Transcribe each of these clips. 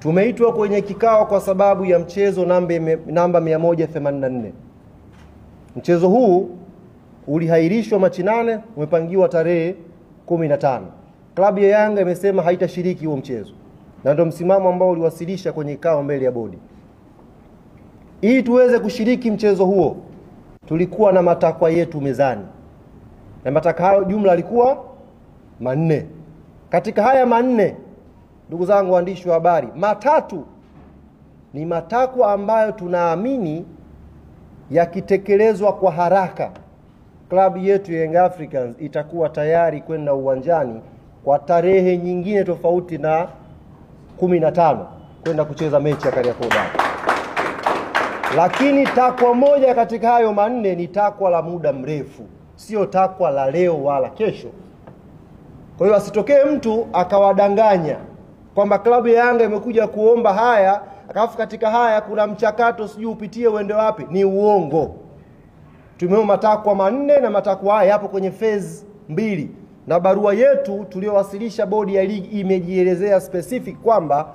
Tumeitwa kwenye kikao kwa sababu ya mchezo namba 184. Mchezo huu ulihairishwa Machi 8, umepangiwa tarehe 15. Klabu ya Yanga imesema haitashiriki huo mchezo. Na ndio msimamo ambao uliwasilisha kwenye kikao mbele ya bodi. Ili tuweze kushiriki mchezo huo, tulikuwa na matakwa yetu mezani. Na matakwa hayo jumla yalikuwa 4. Katika haya 4, ndugu zangu waandishi wa habari, 3 ni matakwa ambayo tunaamini yakitekelezwa kwa haraka, klabu yetu ya Young Africans itakuwa tayari kwenda uwanjani kwa tarehe nyingine tofauti na 15 kwenda kucheza mechi ya Kariakoo Derby. Lakini takwa moja katika hayo 4 ni takwa la muda mrefu, sio takwa la leo wala kesho. Kwa hiyo asitokee mtu akawadanganya kwamba klabu ya Yanga imekuja kuomba haya, akafu katika haya kuna mchakato sijui upitie uende wapi. Ni uongo. Tumeomba matakwa 4 na matakwa haya yapo kwenye phase 2. Na barua yetu tuliyowasilisha bodi ya ligi imejielezea specific kwamba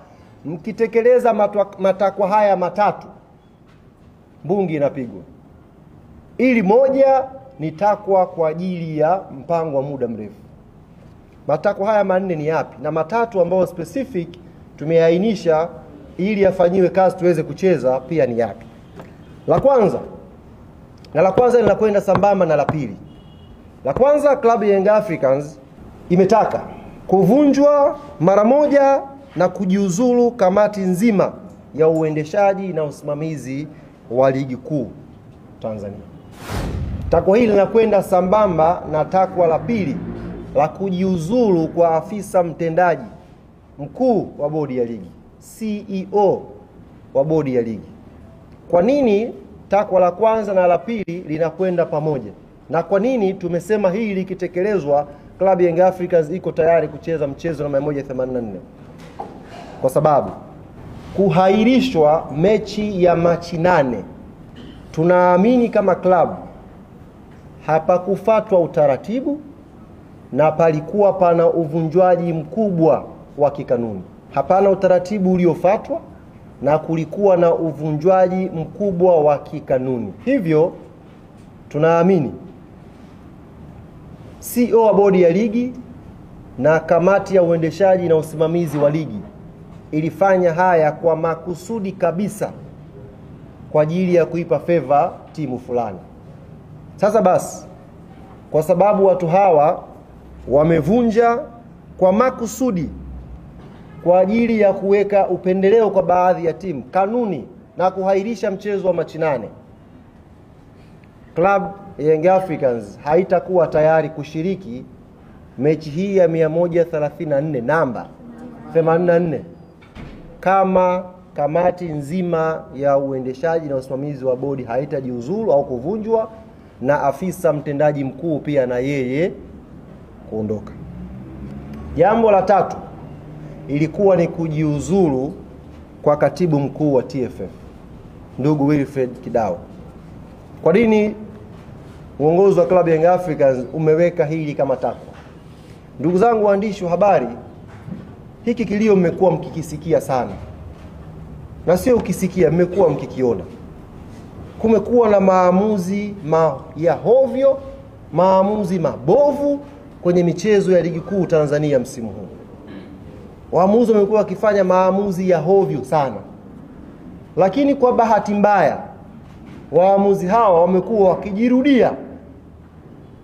mkitekeleza matakwa haya 3, mbungi inapigwa. Ili moja ni takwa kwa ajili ya mpango wa muda mrefu. Matakwa haya 4 ni yapi? Na 3 ambao specific tumeainisha ili yafanyiwe kazi tuweze kucheza pia ni yapi? La kwanza linakwenda sambamba na la pili. La kwanza, klabu ya Young Africans imetaka kuvunjwa mara moja na kujiuzulu kamati nzima ya uendeshaji na usimamizi wa ligi kuu Tanzania. Takwa hili linakwenda sambamba na takwa la pili la kujiuzulu kwa afisa mtendaji mkuu wa bodi ya ligi, CEO wa bodi ya ligi. Kwa nini takwa la kwanza na la pili linakwenda pamoja? Na kwa nini tumesema hili likitekelezwa klabu ya Young Africans iko tayari kucheza mchezo namba 184? Kwa sababu kuhairishwa mechi ya Machi 8, tunaamini kama klabu hapakufuatwa utaratibu na palikuwa pana uvunjwaji mkubwa wa kikanuni. Hapana utaratibu uliofuatwa na kulikuwa na uvunjwaji mkubwa wa kikanuni. Hivyo tunaamini CEO wa bodi ya ligi na kamati ya uendeshaji na usimamizi wa ligi ilifanya haya kwa makusudi kabisa kwa ajili ya kuipa favor timu fulani. Sasa basi, kwa sababu watu hawa wamevunja kwa makusudi kwa ajili ya kuweka upendeleo kwa baadhi ya timu kanuni na kuhairisha mchezo wa Machi 8, Club Young Africans haitakuwa tayari kushiriki mechi hii ya 134 namba 84 kama kamati nzima ya uendeshaji na usimamizi wa bodi haitajiuzulu au kuvunjwa na afisa mtendaji mkuu pia na yeye kuondoka. Jambo la 3 ilikuwa ni kujiuzulu kwa katibu mkuu wa TFF, ndugu Wilfred Kidao. Kwa nini uongozi wa klabu ya Young Africans umeweka hili kama takwa? Ndugu zangu waandishi wa habari, hiki kilio mmekuwa mkikisikia sana. Na sio ukisikia, mmekuwa mkikiona. Kumekuwa na maamuzi ya hovyo, maamuzi mabovu kwenye michezo ya ligi kuu Tanzania msimu huu. Waamuzi wamekuwa wakifanya maamuzi ya hovyo sana. Lakini kwa bahati mbaya, waamuzi hawa wamekuwa wakijirudia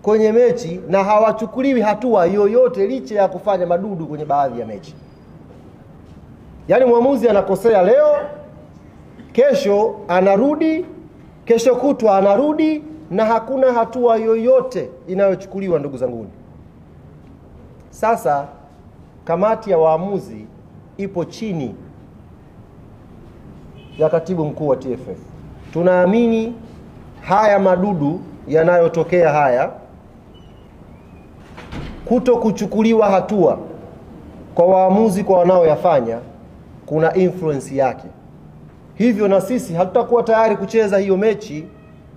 kwenye mechi na hawachukuliwi hatua yoyote licha ya kufanya madudu kwenye baadhi ya mechi. Yaani mwamuzi anakosea leo, kesho anarudi, kesho kutwa anarudi na hakuna hatua yoyote inayochukuliwa, ndugu zangu. Sasa kamati ya waamuzi ipo chini ya katibu mkuu wa TFF. Tunaamini haya madudu yanayotokea haya, kuto kuchukuliwa hatua kwa waamuzi kwa wanaoyafanya, kuna influence yake. Hivyo na sisi hatutakuwa tayari kucheza hiyo mechi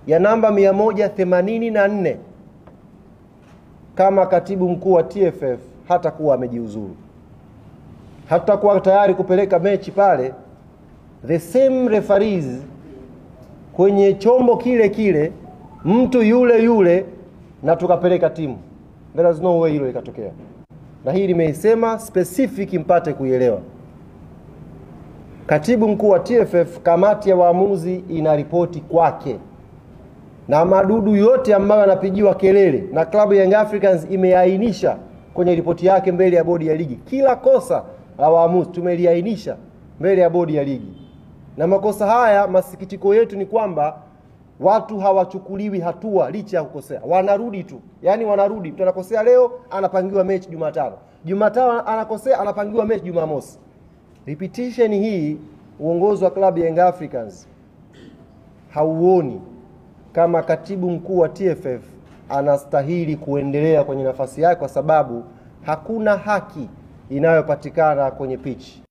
ya namba 184 kama katibu mkuu wa TFF hatakuwa amejiuzulu. hatutakuwa tayari kupeleka mechi pale the same referees kwenye chombo kile kile, mtu yule yule, na tukapeleka timu. There is no way hilo ikatokea. Na hii nimeisema specific mpate kuielewa. Katibu mkuu wa TFF, kamati ya waamuzi ina ripoti kwake, na madudu yote ambayo yanapigiwa kelele na klabu ya Young Africans imeainisha kwenye ripoti yake mbele ya bodi ya ligi. Kila kosa la waamuzi tumeliainisha mbele ya bodi ya ligi. Na makosa haya, masikitiko yetu ni kwamba watu hawachukuliwi hatua licha ya kukosea. Wanarudi tu. Yaani wanarudi. Mtu anakosea leo, anapangiwa mechi Jumatano. Jumatano anakosea, anapangiwa mechi Jumamosi. Repetition hii, uongozi wa klabu ya Young Africans hauoni kama katibu mkuu wa TFF anastahili kuendelea kwenye nafasi yake, kwa sababu hakuna haki inayopatikana kwenye pitch.